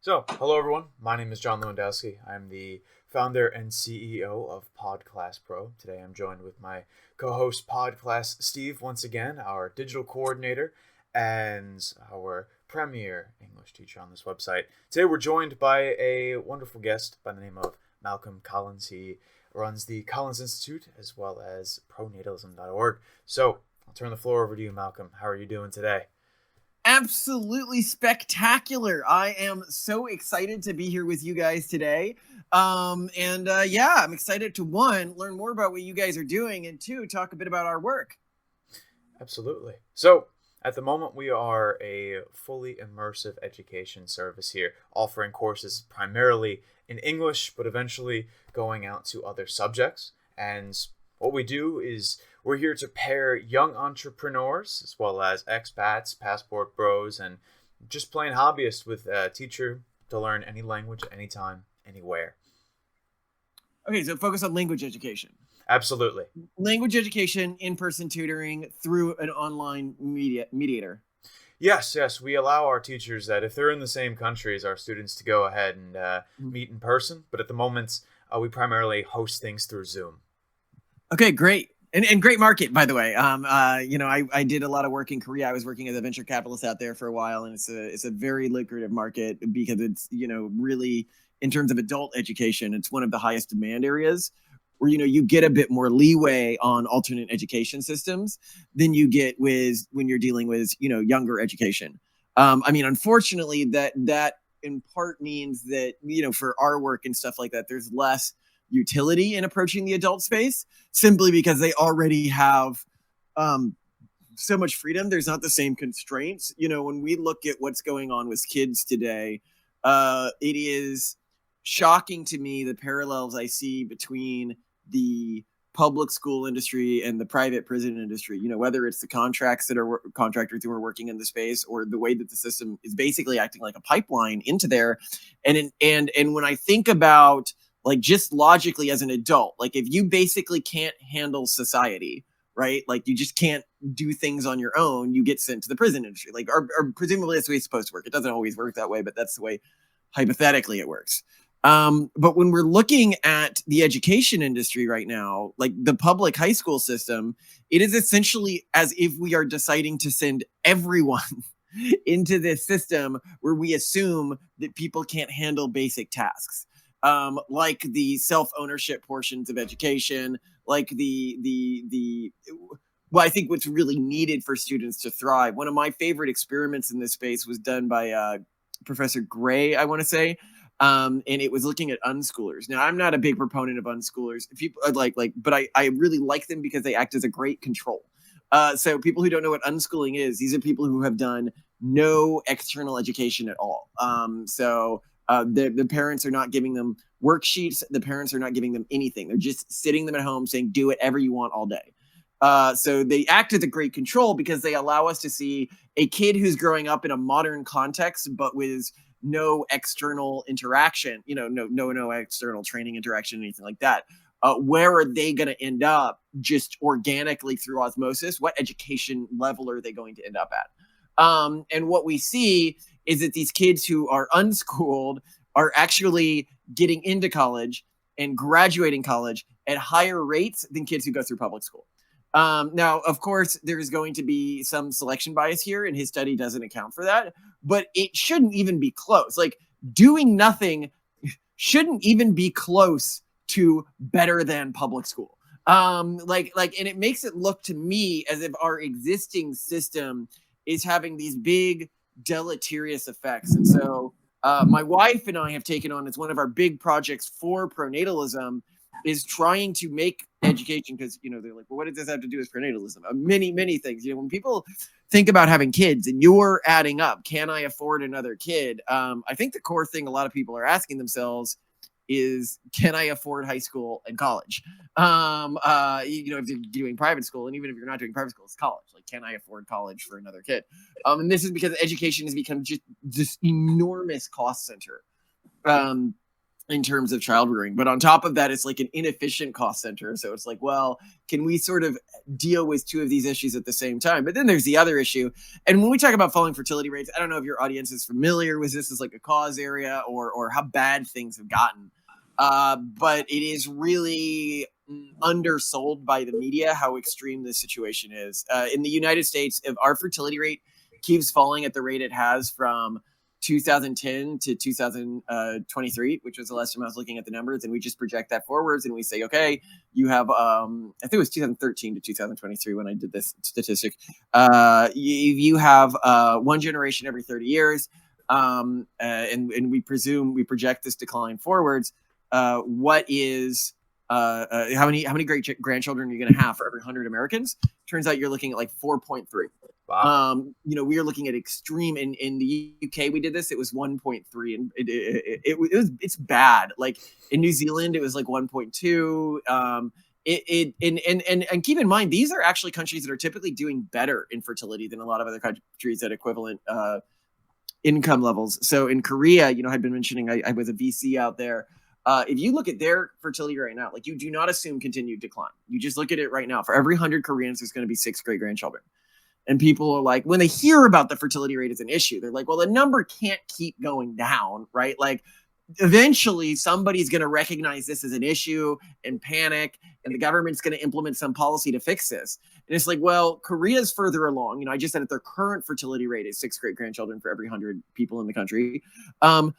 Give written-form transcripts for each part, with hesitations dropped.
So, hello everyone. My name is John Lewandowski. I'm the founder and CEO of Podclass Pro. Today I'm joined with my co-host Podclass Steve, once again, our digital coordinator and our premier English teacher on this website. Today we're joined by a wonderful guest by the name of Malcolm Collins. He runs the Collins Institute as well as pronatalism.org. So, I'll turn the floor over to you, Malcolm. How are you doing today? Absolutely spectacular. I am so excited to be here with you guys today. I'm excited to learn more about what you guys are doing, and two, talk a bit about our work. Absolutely. So, at the moment, we are a fully immersive education service here, offering courses primarily in English, but eventually going out to other subjects. And what we do is we're here to pair young entrepreneurs as well as expats, passport bros, and just plain hobbyists with a teacher to learn any language, anytime, anywhere. Okay, so focus on language education. Absolutely. Language education, in-person tutoring through an online mediator. Yes. We allow our teachers that if they're in the same country as our students to go ahead and meet in person. But at the moment, we primarily host things through Zoom. Okay, great. And great market, by the way. I did a lot of work in Korea. I was working as a venture capitalist out there for a while, and it's a very lucrative market because it's, really, in terms of adult education, it's one of the highest demand areas where, you get a bit more leeway on alternate education systems than you get when you're dealing with, younger education. Unfortunately, that in part means that, for our work and stuff like that, there's less utility in approaching the adult space simply because they already have so much freedom. There's not the same constraints. When we look at what's going on with kids today, it is shocking to me the parallels I see between the public school industry and the private prison industry, whether it's the contractors who are working in the space or the way that the system is basically acting like a pipeline into there. And when I think about, like, just logically as an adult, like if you basically can't handle society, right? Like you just can't do things on your own, you get sent to the prison industry. Like, or presumably that's the way it's supposed to work. It doesn't always work that way, but that's the way hypothetically it works. But when we're looking at the education industry right now, like the public high school system, it is essentially as if we are deciding to send everyone into this system where we assume that people can't handle basic tasks. Like the self-ownership portions of education, like I think what's really needed for students to thrive. One of my favorite experiments in this space was done by Professor Gray, I want to say, and it was looking at unschoolers. Now, I'm not a big proponent of unschoolers. People but I really like them because they act as a great control. So people who don't know what unschooling is, these are people who have done no external education at all. The parents are not giving them worksheets. The parents are not giving them anything. They're just sitting them at home saying, do whatever you want all day. So they act as a great control because they allow us to see a kid who's growing up in a modern context, but with no external interaction, no external training interaction, anything like that. Where are they going to end up just organically through osmosis? What education level are they going to end up at? And what we see is that these kids who are unschooled are actually getting into college and graduating college at higher rates than kids who go through public school. Now, of course, there's going to be some selection bias here, and his study doesn't account for that, but it shouldn't even be close. Like, doing nothing shouldn't even be close to better than public school. And it makes it look to me as if our existing system is having these big deleterious effects. And so my wife and I have taken on, as one of our big projects for pronatalism, is trying to make education, because they're like, well, what does this have to do with pronatalism? Many things. When people think about having kids and you're adding up, can I afford another kid? I think the core thing a lot of people are asking themselves is, can I afford high school and college? If you're doing private school, and even if you're not doing private school, it's college. Like, can I afford college for another kid? And this is because education has become just this enormous cost center. in terms of child rearing. But on top of that, it's like an inefficient cost center. So it's like, well, can we sort of deal with two of these issues at the same time? But then there's the other issue. And when we talk about falling fertility rates, I don't know if your audience is familiar with this as like a cause area or how bad things have gotten. But it is really undersold by the media how extreme this situation is. In the United States, if our fertility rate keeps falling at the rate it has from 2010 to 2023, which was the last time I was looking at the numbers, and we just project that forwards and we say, okay, you have, I think it was 2013 to 2023 when I did this statistic. You have one generation every 30 years, and we project this decline forwards. What is how many great grandchildren are you going to have for every 100 Americans? Turns out you're looking at like 4.3. Wow. We are looking at extreme in the UK. We did this. It was 1.3, and it's bad. Like in New Zealand, it was like 1.2. And keep in mind, these are actually countries that are typically doing better in fertility than a lot of other countries at equivalent income levels. So in Korea, I'd been mentioning I was a VC out there. If you look at their fertility right now, like you do not assume continued decline. You just look at it right now. For every 100 Koreans, there's going to be 6 great grandchildren. And people are like, when they hear about the fertility rate as an issue, they're like, well, the number can't keep going down, right? Like eventually somebody's going to recognize this as an issue and panic, and the government's going to implement some policy to fix this. And it's like, well, Korea's further along. I just said that their current fertility rate is 6 great grandchildren for every 100 people in the country.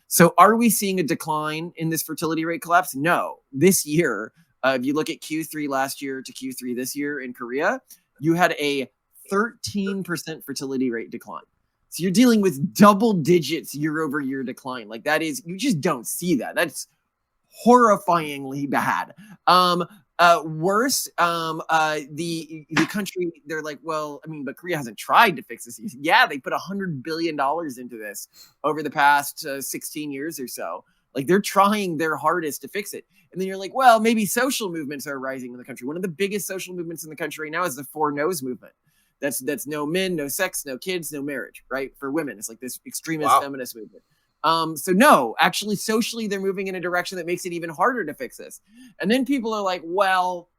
So are we seeing a decline in this fertility rate collapse? No. This year, if you look at Q3 last year to Q3 this year in Korea, you had a 13% fertility rate decline. So you're dealing with double digits year over year decline. Like that is, you just don't see that. That's horrifyingly bad. Worse, the country, they're like, well, but Korea hasn't tried to fix this. Yeah, they put $100 billion into this over the past 16 years or so. Like they're trying their hardest to fix it. And then you're like, well, maybe social movements are rising in the country. One of the biggest social movements in the country right now is the 4 No's movement. That's no men, no sex, no kids, no marriage, right? For women, it's like this extremist feminist movement. So no, actually socially, they're moving in a direction that makes it even harder to fix this. And then people are like, well,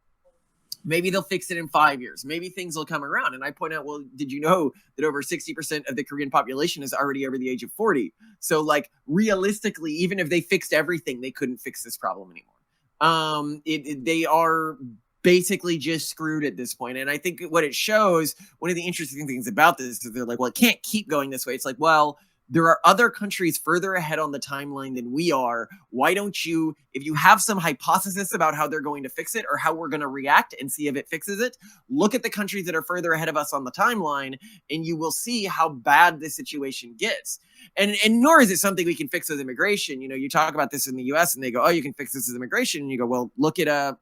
maybe they'll fix it in 5 years. Maybe things will come around. And I point out, well, did you know that over 60% of the Korean population is already over the age of 40? So like realistically, even if they fixed everything, they couldn't fix this problem anymore. They are basically just screwed at this point. And I think what it shows, one of the interesting things about this is they're like, well, it can't keep going this way. It's like, well, there are other countries further ahead on the timeline than we are. Why don't you, if you have some hypothesis about how they're going to fix it or how we're going to react and see if it fixes it, look at the countries that are further ahead of us on the timeline, and you will see how bad this situation gets. And nor is it something we can fix with immigration. You talk about this in the US and they go, oh, you can fix this with immigration. And you go, well, look at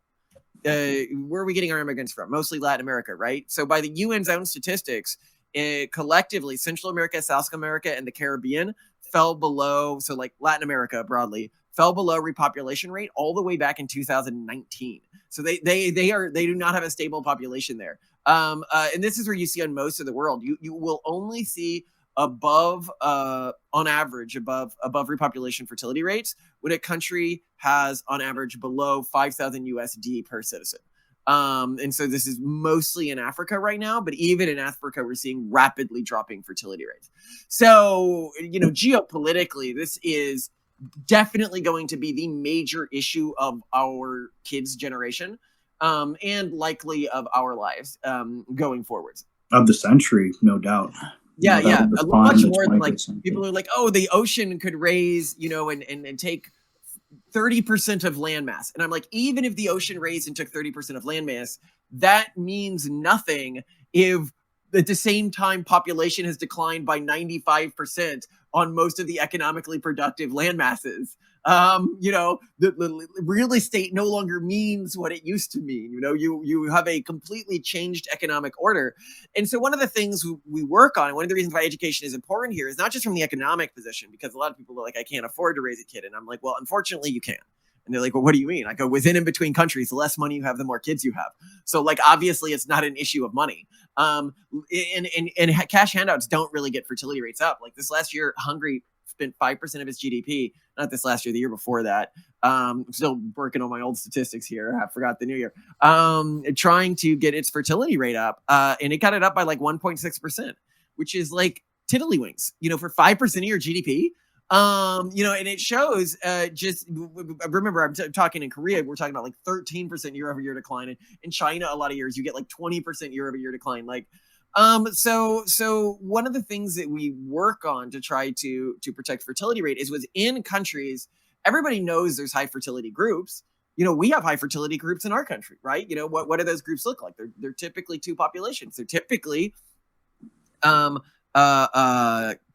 where are we getting our immigrants from? Mostly Latin America, right? So by the UN's own statistics, collectively, Central America, South America, and the Caribbean fell below, so like Latin America broadly, fell below repopulation rate all the way back in 2019. So they do not have a stable population there. And this is where you see on most of the world, you will only see above, on average, above repopulation fertility rates when a country has on average below 5,000 USD per citizen. And so this is mostly in Africa right now, but even in Africa, we're seeing rapidly dropping fertility rates. So, geopolitically, this is definitely going to be the major issue of our kids' generation, and likely of our lives, going forwards. Of the century, no doubt. Yeah. Much more than like people are like, oh, the ocean could raise, and take 30% of landmass. And I'm like, even if the ocean raised and took 30% of landmass, that means nothing if at the same time population has declined by 95% on most of the economically productive land masses. The real estate no longer means what it used to mean. You have a completely changed economic order. And so one of the things we work on, and one of the reasons why education is important here, is not just from the economic position, because a lot of people are like, I can't afford to raise a kid. And I'm like, well, unfortunately you can. And they're like, well, what do you mean? I go, within and between countries, the less money you have, the more kids you have. So like, obviously it's not an issue of money. And cash handouts don't really get fertility rates up. Like this last year, Hungary spent 5% of its GDP, not this last year, the year before that. I'm still working on my old statistics here. I forgot the new year. Trying to get its fertility rate up. And it got it up by like 1.6%, which is like tiddlywinks, for 5% of your GDP. And it shows, just remember, I'm talking in Korea, we're talking about like 13% year over year decline. And in China, a lot of years you get like 20% year over year decline. So one of the things that we work on to try to protect fertility rate is within countries, everybody knows there's high fertility groups. We have high fertility groups in our country, right? What do those groups look like? They're typically two populations. They're typically,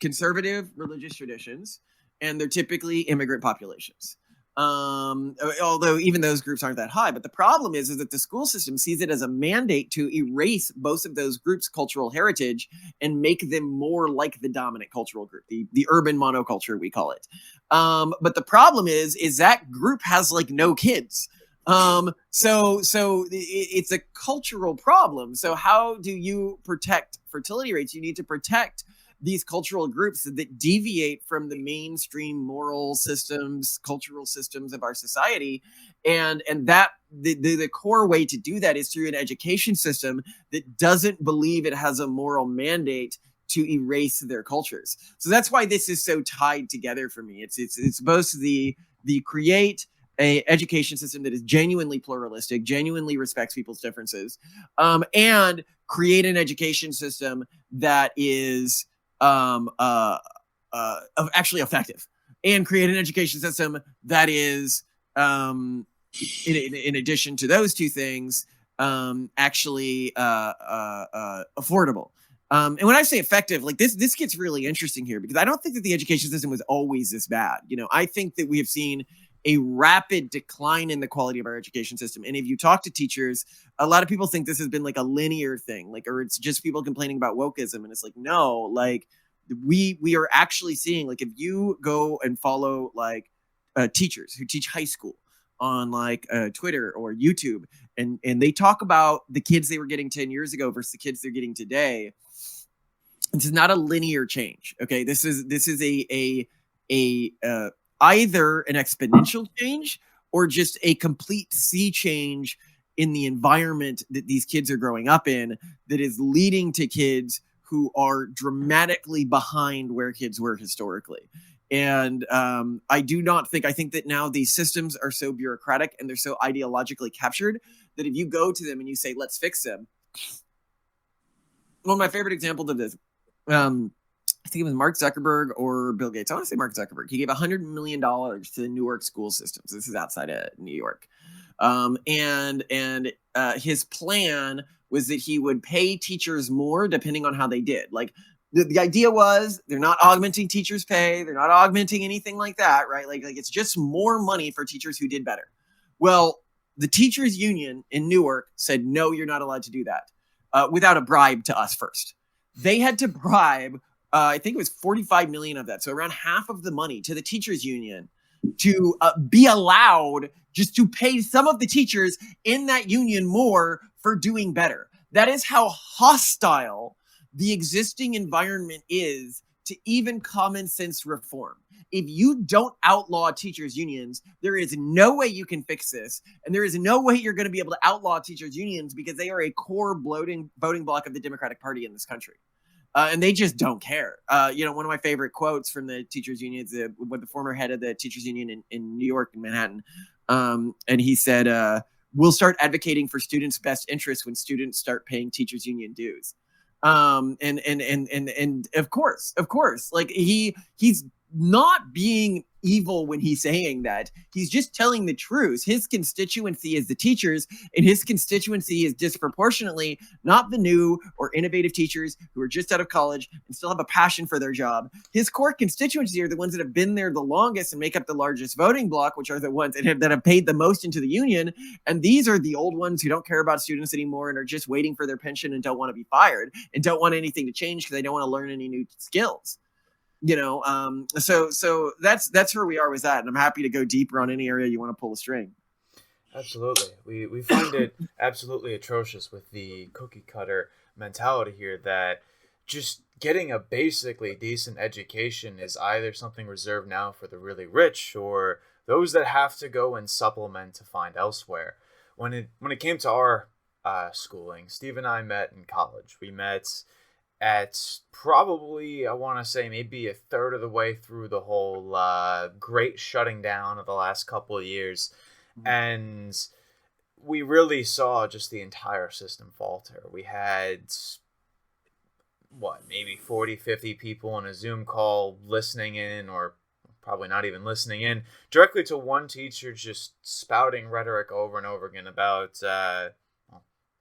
conservative religious traditions, and they're typically immigrant populations. Although even those groups aren't that high, but the problem is that the school system sees it as a mandate to erase both of those groups' cultural heritage and make them more like the dominant cultural group, the urban monoculture, we call it. But the problem is that group has like no kids. So it's a cultural problem. So how do you protect fertility rates? You need to protect these cultural groups that deviate from the mainstream moral systems, cultural systems of our society. And that the core way to do that is through an education system that doesn't believe it has a moral mandate to erase their cultures. So that's why this is so tied together for me. It's both the create a education system that is genuinely pluralistic, genuinely respects people's differences, and create an education system that is actually effective, and create an education system that is, in addition to those two things, actually affordable. And when I say effective, like this gets really interesting here, because I don't think that the education system was always this bad. I think that we have seen a rapid decline in the quality of our education system. And if you talk to teachers, a lot of people think this has been like a linear thing, or it's just people complaining about wokeism. And it's like, no, like we are actually seeing, like, if you go and follow teachers who teach high school on Twitter or YouTube, and they talk about the kids they were getting 10 years ago versus the kids they're getting today, this is not a linear change. Okay. This is a either an exponential change or just a complete sea change in the environment that these kids are growing up in, that is leading to kids who are dramatically behind where kids were historically. And I think that now these systems are so bureaucratic and they're so ideologically captured that if you go to them and you say, let's fix them. One of my favorite examples of this, I think it was Mark Zuckerberg or Bill Gates. I want to say Mark Zuckerberg. He gave $100 million to the Newark school systems. This is outside of New York. And his plan was that he would pay teachers more depending on how they did. Like the idea was, they're not augmenting teachers' pay. They're not augmenting anything like that, right? Like it's just more money for teachers who did better. Well, the teachers union in Newark said, no, you're not allowed to do that without a bribe to us first. They had to bribe, I think it was 45 million of that. So around half of the money to the teachers union to be allowed just to pay some of the teachers in that union more for doing better. That is how hostile the existing environment is to even common sense reform. If you don't outlaw teachers unions, there is no way you can fix this. And there is no way you're going to be able to outlaw teachers unions, because they are a core voting bloc of the Democratic Party in this country. And they just don't care. One of my favorite quotes from the teachers union is the former head of the teachers union in New York, in Manhattan. And he said, we'll start advocating for students' best interests when students start paying teachers union dues. And of course, like he's not being evil when he's saying that. He's just telling the truth. His constituency is the teachers, and his constituency is disproportionately not the new or innovative teachers who are just out of college and still have a passion for their job. His core constituency are the ones that have been there the longest and make up the largest voting bloc, which are the ones that have paid the most into the union. And these are the old ones who don't care about students anymore and are just waiting for their pension and don't want to be fired and don't want anything to change because they don't want to learn any new skills. So that's where we are with that. And I'm happy to go deeper on any area you want to pull a string. Absolutely. We find it absolutely atrocious with the cookie cutter mentality here, that just getting a basically decent education is either something reserved now for the really rich or those that have to go and supplement to find elsewhere. When it came to our schooling, Steve and I met in college. We met at probably, I want to say, maybe a third of the way through the whole great shutting down of the last couple of years. And we really saw just the entire system falter. We had, maybe 40, 50 people on a Zoom call listening in, or probably not even listening in, directly to one teacher just spouting rhetoric over and over again about,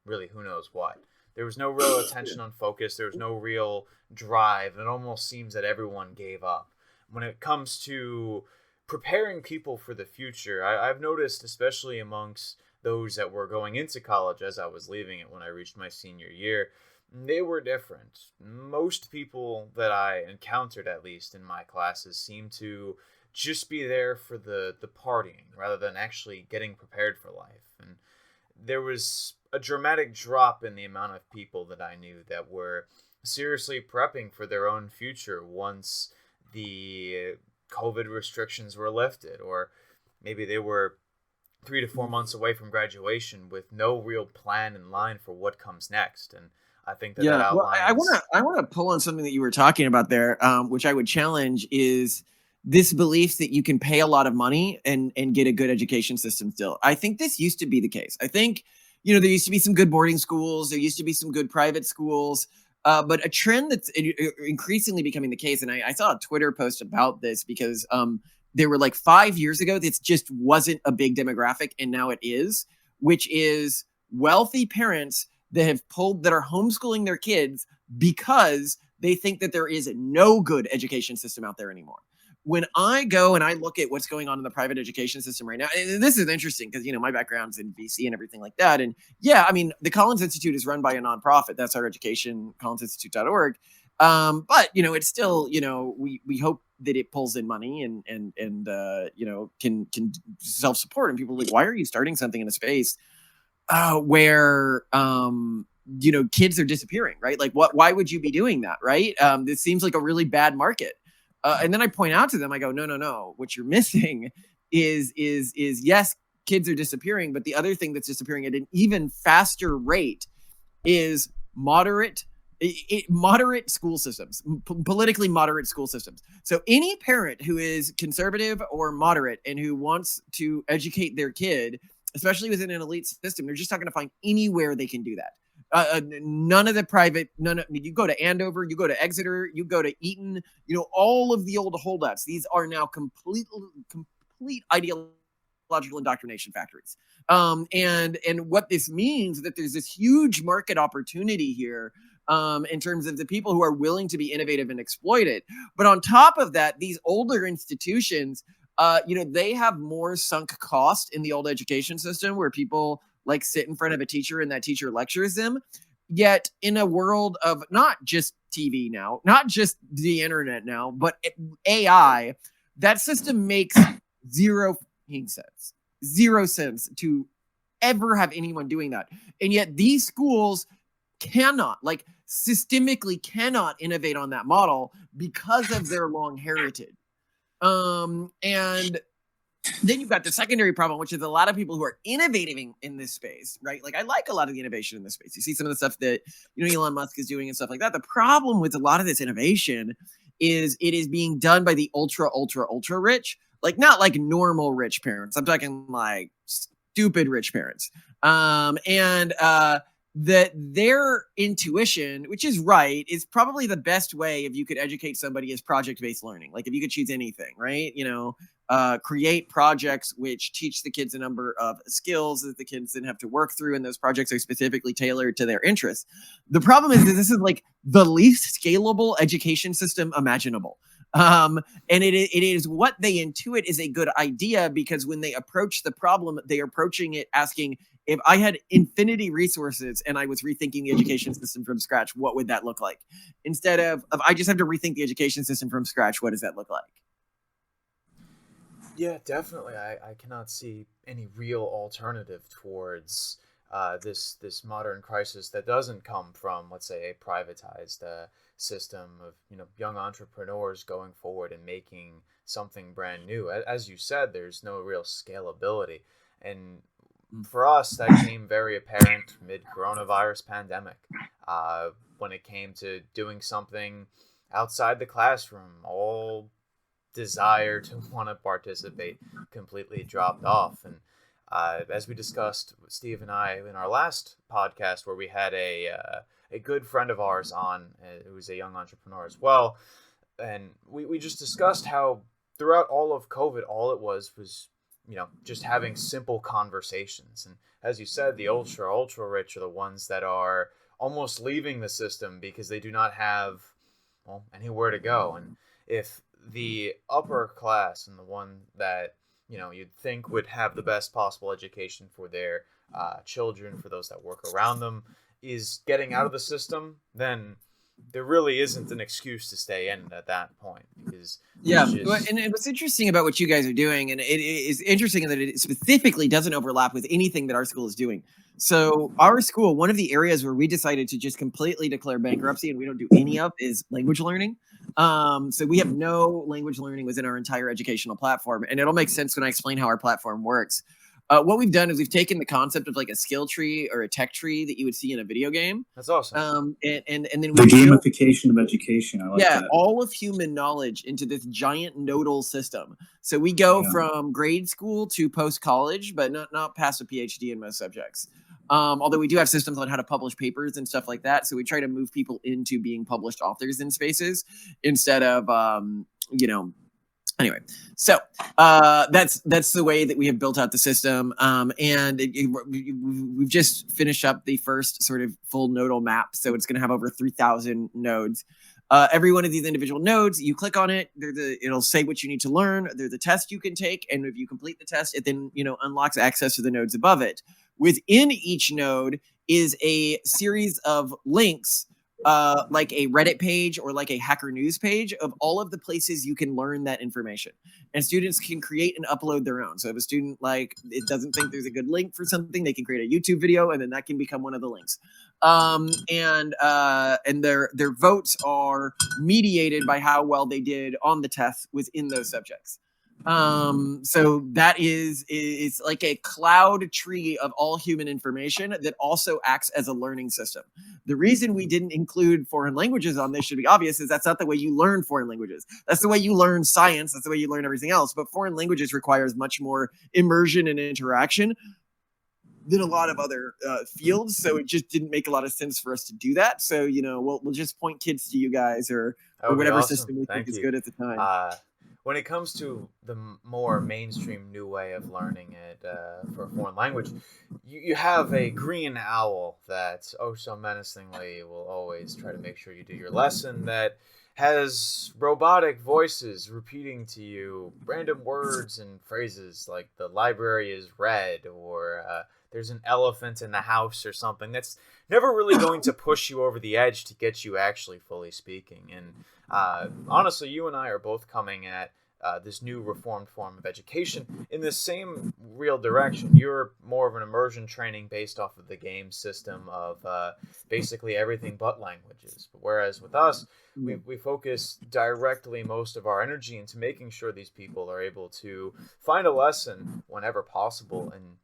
really, who knows what. There was no real attention on focus. There was no real drive. It almost seems that everyone gave up. When it comes to preparing people for the future, I've noticed, especially amongst those that were going into college as I was leaving it when I reached my senior year, they were different. Most people that I encountered, at least in my classes, seemed to just be there for the partying rather than actually getting prepared for life. And there was a dramatic drop in the amount of people that I knew that were seriously prepping for their own future once the COVID restrictions were lifted, or maybe they were 3 to 4 months away from graduation with no real plan in line for what comes next. And I think that that outlines... Well, I want to pull on something that you were talking about there, which I would challenge, is this belief that you can pay a lot of money and get a good education system still. I think this used to be the case. I think, there used to be some good boarding schools. There used to be some good private schools. But a trend that's increasingly becoming the case, and I saw a Twitter post about this because there were like 5 years ago, this just wasn't a big demographic, and now it is, which is wealthy parents that are homeschooling their kids because they think that there is no good education system out there anymore. When I go and I look at what's going on in the private education system right now, and this is interesting because, my background's in VC and everything like that. And yeah, the Collins Institute is run by a nonprofit. That's our education, collinsinstitute.org. But, it's still, we hope that it pulls in money and can self-support. And people are like, why are you starting something in a space where, kids are disappearing, right? Like why would you be doing that? Right. This seems like a really bad market. And then I point out to them, I go, no. What you're missing is yes, kids are disappearing, but the other thing that's disappearing at an even faster rate is moderate school systems, politically moderate school systems. So any parent who is conservative or moderate and who wants to educate their kid, especially within an elite system, they're just not going to find anywhere they can do that. None of the private, you go to Andover, you go to Exeter, you go to Eton, all of the old holdouts. These are now complete ideological indoctrination factories. And what this means is that there's this huge market opportunity here in terms of the people who are willing to be innovative and exploit it. But on top of that, these older institutions, they have more sunk cost in the old education system where people like sit in front of a teacher and that teacher lectures them. Yet in a world of not just TV now, not just the internet now, but AI, that system makes zero sense to ever have anyone doing that. And yet these schools systemically cannot innovate on that model because of their long heritage. And then you've got the secondary problem, which is a lot of people who are innovating in this space, right? Like I like a lot of the innovation in this space. You see some of the stuff that, Elon Musk is doing and stuff like that. The problem with a lot of this innovation is it is being done by the ultra rich, like not like normal rich parents. I'm talking like stupid rich parents. That their intuition, which is right, is probably the best way if you could educate somebody is project-based learning. Like if you could choose anything, right? Create projects which teach the kids a number of skills that the kids then have to work through, and those projects are specifically tailored to their interests. The problem is that this is like the least scalable education system imaginable. And it is what they intuit is a good idea, because when they approach the problem, they're approaching it asking, if I had infinity resources and I was rethinking the education system from scratch, what would that look like? Instead of I just have to rethink the education system from scratch, what does that look like? Yeah, definitely. I cannot see any real alternative towards this modern crisis that doesn't come from, let's say, a privatized system of, young entrepreneurs going forward and making something brand new. As you said, there's no real scalability. And for us, that came very apparent mid-coronavirus pandemic, when it came to doing something outside the classroom. All desire to want to participate completely dropped off. And as we discussed, Steve and I, in our last podcast, where we had a good friend of ours on, who was a young entrepreneur as well, and we just discussed how throughout all of COVID, all it was just having simple conversations. And as you said, the ultra rich are the ones that are almost leaving the system because they do not have anywhere to go. And if the upper class and the one that you'd think would have the best possible education for their children, for those that work around them, is getting out of the system, then there really isn't an excuse to stay in at that point. Because and what's interesting about what you guys are doing, and it is interesting that it specifically doesn't overlap with anything that our school is doing. So our school, one of the areas where we decided to just completely declare bankruptcy and we don't do any of is language learning. So we have no language learning within our entire educational platform, and it'll make sense when I explain how our platform works. What we've done is we've taken the concept of like a skill tree or a tech tree that you would see in a video game. That's awesome. And then the gamification of education. I like that. All of human knowledge into this giant nodal system. So we go from grade school to post-college, but not past a PhD in most subjects. Although we do have systems on how to publish papers and stuff like that. So we try to move people into being published authors in spaces instead of, anyway. So that's the way that we have built out the system. And we've just finished up the first sort of full nodal map. So it's going to have over 3,000 nodes. Every one of these individual nodes, you click on it, it'll say what you need to learn. There's a test you can take. And if you complete the test, it then, unlocks access to the nodes above it. Within each node is a series of links, like a Reddit page or like a Hacker News page of all of the places you can learn that information. And students can create and upload their own. So if a student it doesn't think there's a good link for something, they can create a YouTube video and then that can become one of the links. And their votes are mediated by how well they did on the test within those subjects. So that is like a cloud tree of all human information that also acts as a learning system. The reason we didn't include foreign languages on this should be obvious, is that's not the way you learn foreign languages. That's the way you learn science. That's the way you learn everything else. But foreign languages requires much more immersion and interaction than a lot of other fields. So it just didn't make a lot of sense for us to do that. So, we'll just point kids to you guys or whatever system we think is good at the time. When it comes to the more mainstream new way of learning it for a foreign language, you have a green owl that oh so menacingly will always try to make sure you do your lesson, that has robotic voices repeating to you random words and phrases like the library is red, or there's an elephant in the house, or something that's never really going to push you over the edge to get you actually fully speaking. And honestly, you and I are both coming at this new reformed form of education in the same real direction. You're more of an immersion training based off of the game system of basically everything but languages. Whereas with us, we focus directly most of our energy into making sure these people are able to find a lesson whenever possible and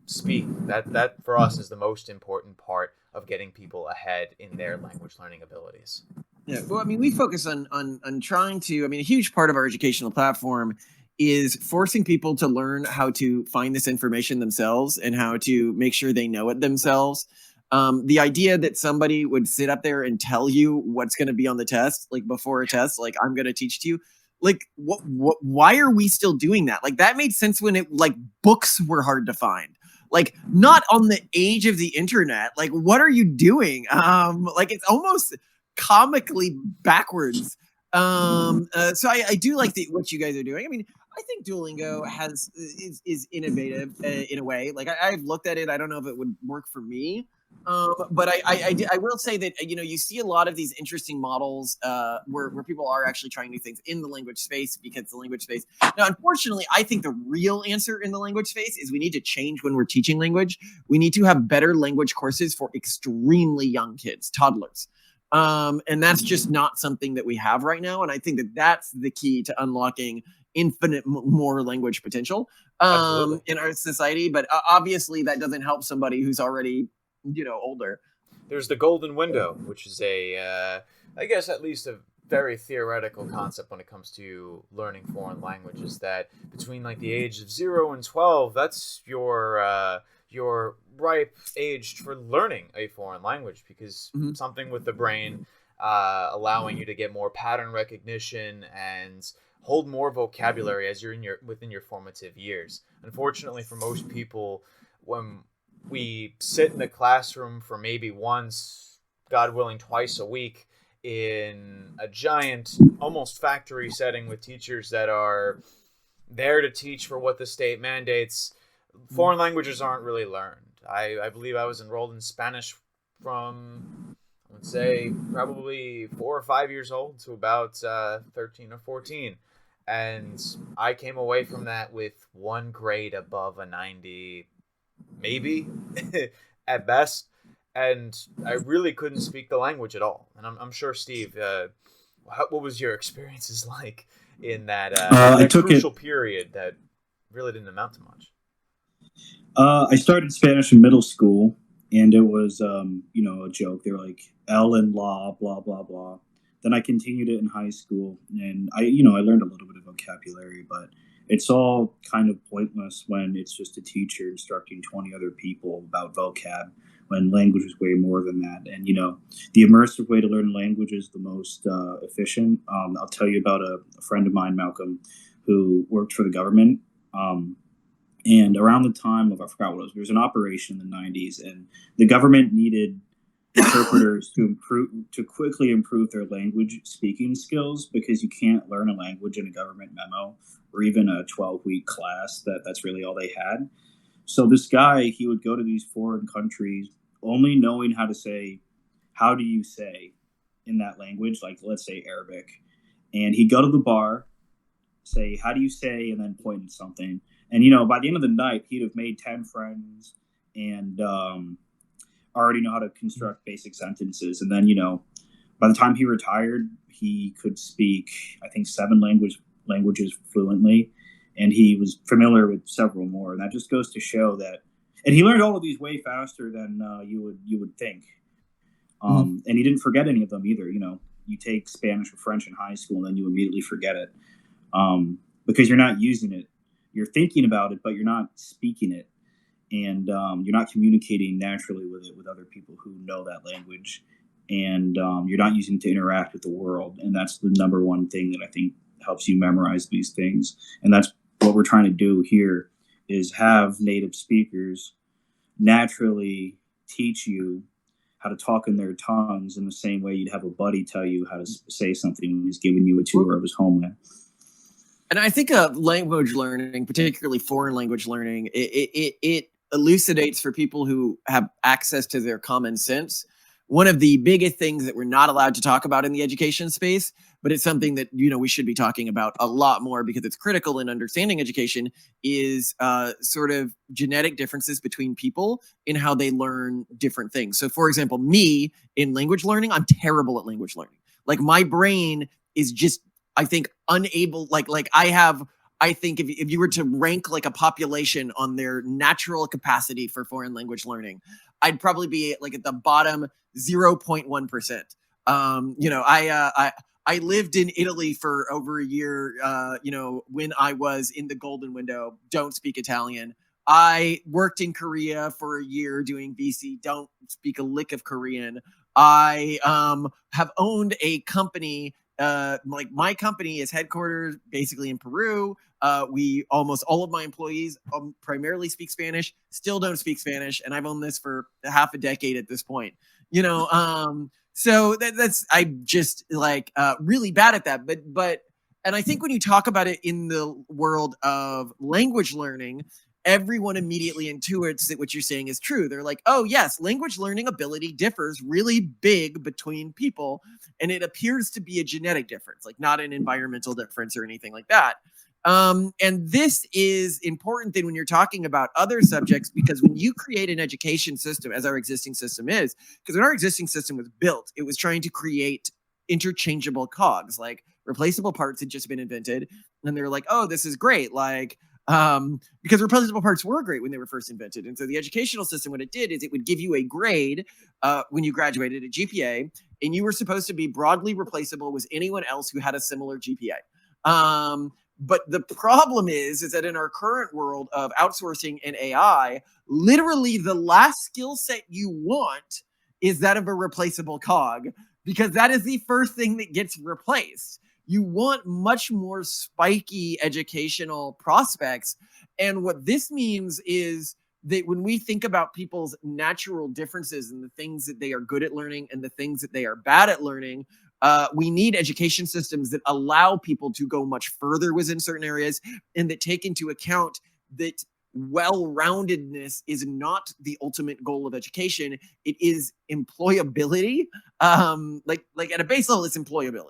speak. That for us is the most important part of getting people ahead in their language learning abilities. Yeah, well, we focus on trying to. A huge part of our educational platform is forcing people to learn how to find this information themselves and how to make sure they know it themselves. The idea that somebody would sit up there and tell you what's going to be on the test, like before a test, like I'm going to teach to you, like what? Why are we still doing that? Like that made sense when books were hard to find. Like not on the age of the internet. Like what are you doing? It's almost comically backwards. So I do like what you guys are doing. I think Duolingo is innovative in a way. Like I've looked at it. I don't know if it would work for me. But I will say that, you see a lot of these interesting models where people are actually trying new things in the language space, because the language space. Now, unfortunately, I think the real answer in the language space is we need to change when we're teaching language. We need to have better language courses for extremely young kids, toddlers. And that's just not something that we have right now. And I think that that's the key to unlocking infinite more language potential in our society. But obviously that doesn't help somebody who's already, older. There's the golden window, which is I guess at least a very theoretical concept when it comes to learning foreign languages, that between like the age of 0 and 12, that's your ripe age for learning a foreign language, because something with the brain allowing you to get more pattern recognition and hold more vocabulary as you're within your formative years. Unfortunately, for most people, when we sit in the classroom for maybe once, God willing, twice a week, in a giant, almost factory setting with teachers that are there to teach for what the state mandates, foreign languages aren't really learned. I believe I was enrolled in Spanish from, I would say, probably 4 or 5 years old to about 13 or 14. And I came away from that with 1 grade above a 90, maybe, at best. And I really couldn't speak the language at all. And I'm sure, Steve, what was your experiences like in that, crucial period that really didn't amount to much? I started Spanish in middle school, and it was, a joke. They were like, L and la, blah, blah, blah. Then I continued it in high school, and I learned a little bit of vocabulary, but it's all kind of pointless when it's just a teacher instructing 20 other people about vocab, when language is way more than that. And, the immersive way to learn language is the most efficient. I'll tell you about a friend of mine, Malcolm, who worked for the government. And around the time of, I forgot what it was, there was an operation in the 90s, and the government needed interpreters to quickly improve their language speaking skills, because you can't learn a language in a government memo or even a 12-week class. That's really all they had. So this guy, he would go to these foreign countries only knowing how to say, how do you say in that language, like let's say Arabic. And he'd go to the bar, say, how do you say, and then point at something. And, by the end of the night, he'd have made 10 friends and already know how to construct basic sentences. And then, by the time he retired, he could speak, I think, 7 languages fluently. And he was familiar with several more. And that just goes to show that. And he learned all of these way faster than you would think. And he didn't forget any of them either. You take Spanish or French in high school, and then you immediately forget it because you're not using it. You're thinking about it, but you're not speaking it. And you're not communicating naturally with it with other people who know that language. And you're not using it to interact with the world. And that's the number one thing that I think helps you memorize these things. And that's what we're trying to do here, is have native speakers naturally teach you how to talk in their tongues in the same way you'd have a buddy tell you how to say something when he's giving you a tour of his homeland. And I think language learning, particularly foreign language learning, it elucidates for people who have access to their common sense one of the biggest things that we're not allowed to talk about in the education space, but it's something that, we should be talking about a lot more because it's critical in understanding education, is sort of genetic differences between people in how they learn different things. So for example, me in language learning, I'm terrible at language learning. Like my brain is just, I think, unable, I think if you were to rank like a population on their natural capacity for foreign language learning, I'd probably be like at the bottom 0.1%. I lived in Italy for over a year, when I was in the golden window, don't speak Italian. I worked in Korea for a year doing VC, don't speak a lick of Korean. I have owned a company. My company is headquartered basically in Peru. We almost all of my employees primarily speak Spanish, still don't speak Spanish. And I've owned this for half a decade at this point, so that's, I'm just really bad at that. But, and I think when you talk about it in the world of language learning, everyone immediately intuits that what you're saying is true. They're like, oh yes, language learning ability differs really big between people. And it appears to be a genetic difference, like not an environmental difference or anything like that. And this is important then when you're talking about other subjects, because when you create an education system, as our existing system is, because when our existing system was built, it was trying to create interchangeable cogs, like replaceable parts had just been invented. And they're like, oh, this is great. Like, because replaceable parts were great when they were first invented. And so the educational system, what it did is it would give you a grade when you graduated, a GPA, and you were supposed to be broadly replaceable with anyone else who had a similar GPA. But the problem is that in our current world of outsourcing and AI, literally the last skill set you want is that of a replaceable cog, because that is the first thing that gets replaced. You want much more spiky educational prospects. And what this means is that when we think about people's natural differences and the things that they are good at learning and the things that they are bad at learning, we need education systems that allow people to go much further within certain areas and that take into account that well-roundedness is not the ultimate goal of education. It is employability. Like at a base level, it's employability.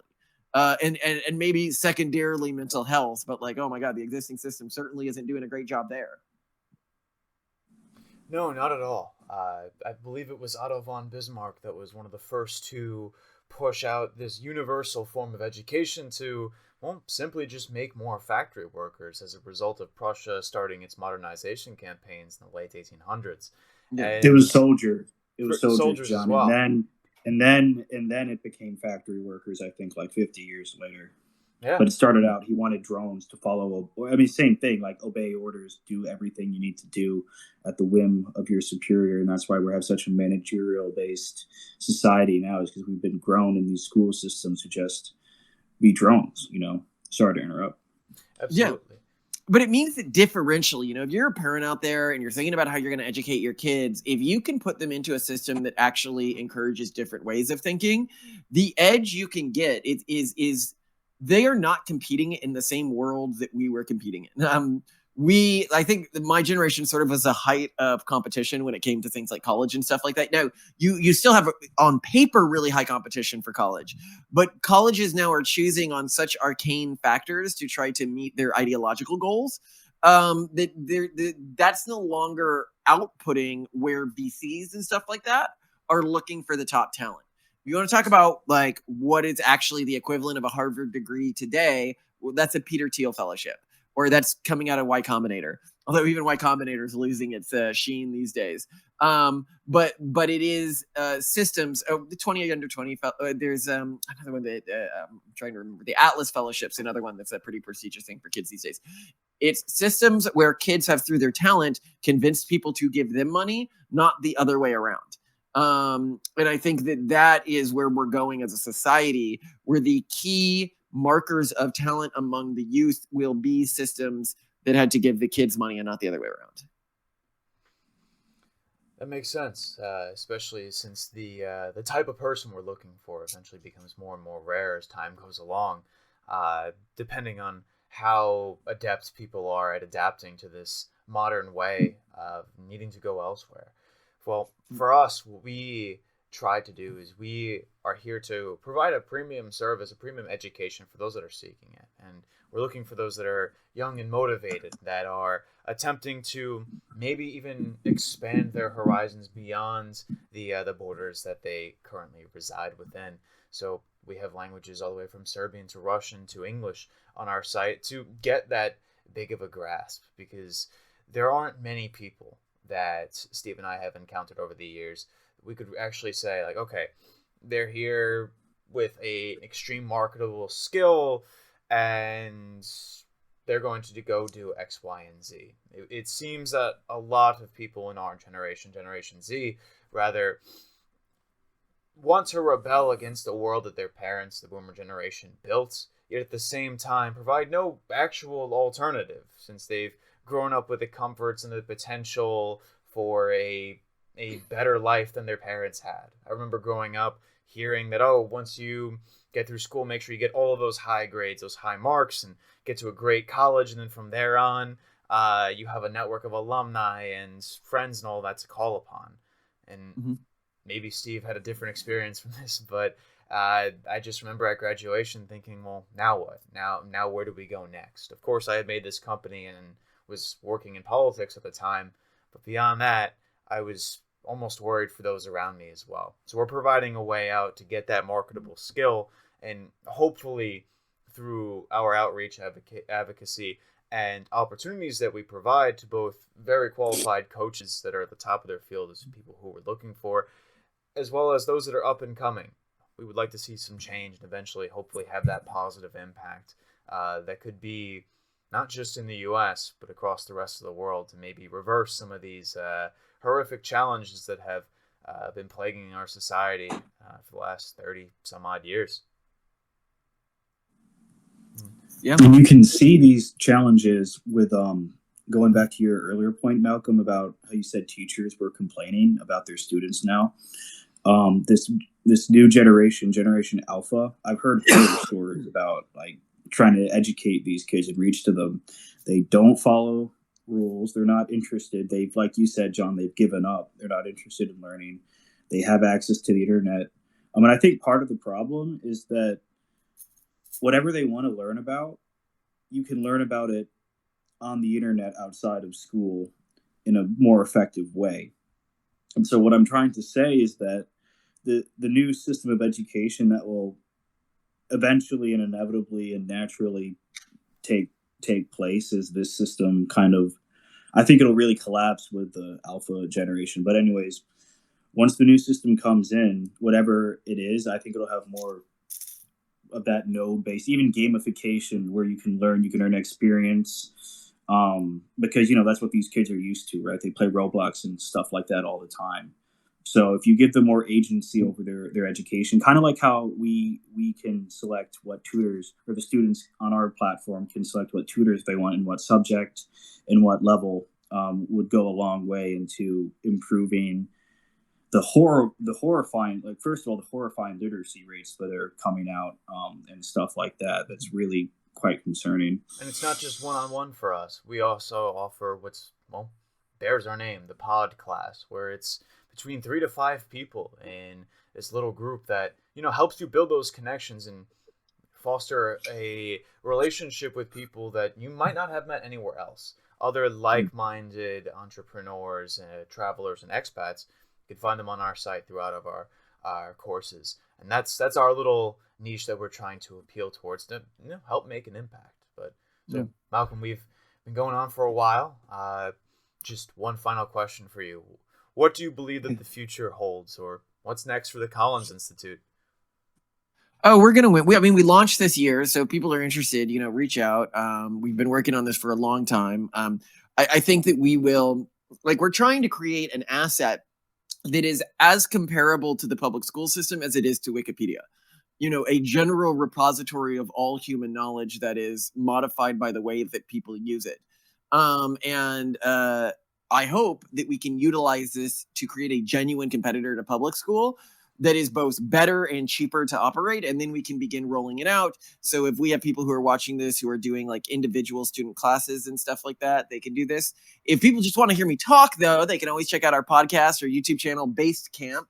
And maybe secondarily mental health, but like, oh my God, the existing system certainly isn't doing a great job there. No, not at all. I believe it was Otto von Bismarck that was one of the first to push out this universal form of education to, well, simply just make more factory workers as a result of Prussia starting its modernization campaigns in the late 1800s. Yeah. It was soldiers, John, as well. And then it became factory workers, I think, like 50 years later. Yeah. But it started out, he wanted drones to follow. I mean, same thing, like obey orders, do everything you need to do at the whim of your superior. And that's why we have such a managerial-based society now, is because we've been grown in these school systems to just be drones, you know. Sorry to interrupt. Absolutely. Yeah. But it means that differentially, you know, if you're a parent out there and you're thinking about how you're going to educate your kids, if you can put them into a system that actually encourages different ways of thinking, the edge you can get is they are not competing in the same world that we were competing in. I think my generation sort of was a height of competition when it came to things like college and stuff like that. Now, you still have on paper really high competition for college, but colleges now are choosing on such arcane factors to try to meet their ideological goals that's no longer outputting where VCs and stuff like that are looking for the top talent. You want to talk about like what is actually the equivalent of a Harvard degree today? Well, that's a Peter Thiel fellowship, or that's coming out of Y Combinator. Although even Y Combinator is losing its sheen these days. But it is systems. The 20 under 20. There's another one that I'm trying to remember. The Atlas Fellowship's another one that's a pretty prestigious thing for kids these days. It's systems where kids have, through their talent, convinced people to give them money, not the other way around. And I think that is where we're going as a society, where the key markers of talent among the youth will be systems that had to give the kids money and not the other way around. That makes sense, especially since the type of person we're looking for eventually becomes more and more rare as time goes along, depending on how adept people are at adapting to this modern way of needing to go elsewhere. Well, for us, what we try to do is we are here to provide a premium service, a premium education for those that are seeking it. And we're looking for those that are young and motivated, that are attempting to maybe even expand their horizons beyond the borders that they currently reside within. So we have languages all the way from Serbian to Russian to English on our site to get that big of a grasp, because there aren't many people that Steve and I have encountered over the years. We could actually say, like, okay, they're here with an extreme marketable skill and they're going to go do X, Y, and Z. It seems that a lot of people in our generation, Generation Z, rather want to rebel against the world that their parents, the boomer generation, built, yet at the same time provide no actual alternative, since they've grown up with the comforts and the potential for a better life than their parents had. I remember growing up hearing that, oh, once you get through school, make sure you get all of those high grades, those high marks, and get to a great college, and then from there on, you have a network of alumni and friends and all that to call upon. And maybe Steve had a different experience from this, but I just remember at graduation thinking, well, now what? Now where do we go next? Of course, I had made this company and was working in politics at the time, but beyond that, I was almost worried for those around me as well. So we're providing a way out to get that marketable skill, and hopefully through our outreach advocacy and opportunities that we provide to both very qualified coaches that are at the top of their field as people who we're looking for, as well as those that are up and coming. We would like to see some change and eventually hopefully have that positive impact that could be not just in the US, but across the rest of the world, to maybe reverse some of these horrific challenges that have been plaguing our society for the last 30 some odd years. Yeah, and you can see these challenges with going back to your earlier point, Malcolm, about how you said teachers were complaining about their students now. This new generation Alpha, I've heard horror stories about like trying to educate these kids and reach to them. They don't follow rules. They're not interested. They've, like you said, John, they've given up. They're not interested in learning. They have access to the internet. I think part of the problem is that whatever they want to learn about, you can learn about it on the internet outside of school in a more effective way. And so what I'm trying to say is that the new system of education that will eventually and inevitably and naturally take place is this system kind of, I think it'll really collapse with the alpha generation. But anyways, once the new system comes in, whatever it is, I think it'll have more of that node-based, even gamification, where you can earn experience, because that's what these kids are used to, right? They play Roblox and stuff like that all the time. So if you give them more agency over their education, kind of like how we can select what tutors, or the students on our platform can select what tutors they want and what subject and what level, would go a long way into improving the horrifying, like, first of all, the horrifying literacy rates that are coming out, and stuff like that. That's really quite concerning. And it's not just one-on-one for us. We also offer bears our name, the Podclass, where it's between 3 to 5 people in this little group that, helps you build those connections and foster a relationship with people that you might not have met anywhere else. Other like-minded entrepreneurs, travelers, and expats. You can find them on our site throughout of our courses. And that's our little niche that we're trying to appeal towards to help make an impact. But so, Malcolm, we've been going on for a while. Just one final question for you. What do you believe that the future holds, or what's next for the Collins Institute? Oh, we're going to win. We launched this year, so people are interested, reach out. We've been working on this for a long time. I think that we will, we're trying to create an asset that is as comparable to the public school system as it is to Wikipedia. A general repository of all human knowledge that is modified by the way that people use it. I hope that we can utilize this to create a genuine competitor to public school that is both better and cheaper to operate, and then we can begin rolling it out. So if we have people who are watching this who are doing individual student classes and stuff like that, they can do this. If people just want to hear me talk, though, they can always check out our podcast or YouTube channel, Based Camp.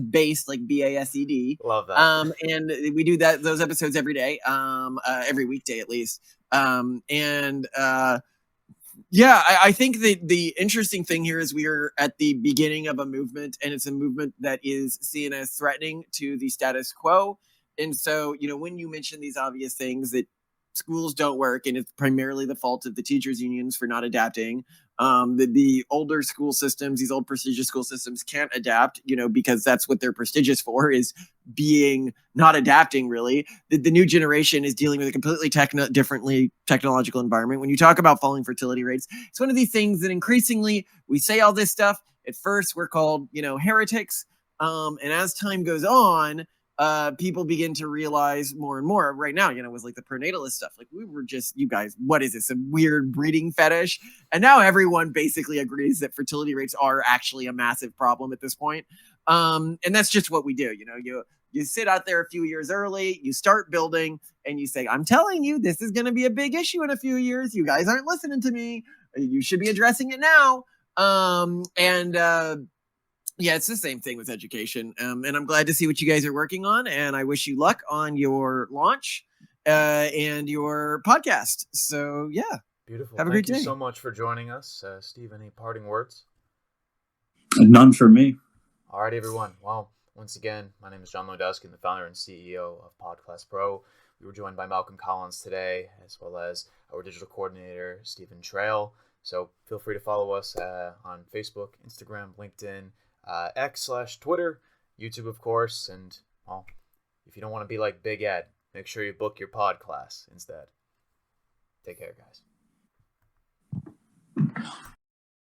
Based, like BASED. Love that. And we do those episodes every day, every weekday at least. I think that the interesting thing here is we are at the beginning of a movement, and it's a movement that is seen as threatening to the status quo. And so, when you mention these obvious things that schools don't work, and it's primarily the fault of the teachers unions for not adapting, the older school systems, these old prestigious school systems can't adapt, because that's what they're prestigious for, is being not adapting, really. The new generation is dealing with a completely differently technological environment. When you talk about falling fertility rates, it's one of these things that increasingly we say all this stuff. At first, we're called, heretics. And as time goes on, people begin to realize more and more. Right now, with the prenatalist stuff, we were just, you guys, what is this, a weird breeding fetish? And now everyone basically agrees that fertility rates are actually a massive problem at this point. And that's just what we do. You sit out there a few years early, you start building, and you say, I'm telling you, this is going to be a big issue in a few years. You guys aren't listening to me. You should be addressing it now. Yeah, it's the same thing with education. And I'm glad to see what you guys are working on. And I wish you luck on your launch and your podcast. So, yeah. Beautiful. Have a great day. Thank you so much for joining us. Steve, any parting words? None for me. All right, everyone. Well, once again, my name is John Lewandowski. I'm the founder and CEO of Podclass Pro. We were joined by Malcolm Collins today, as well as our digital coordinator, Stephen Trail. So feel free to follow us on Facebook, Instagram, LinkedIn, X/Twitter, YouTube, of course. And, well, if you don't want to be like Big Ed, make sure you book your pod class instead. Take care, guys.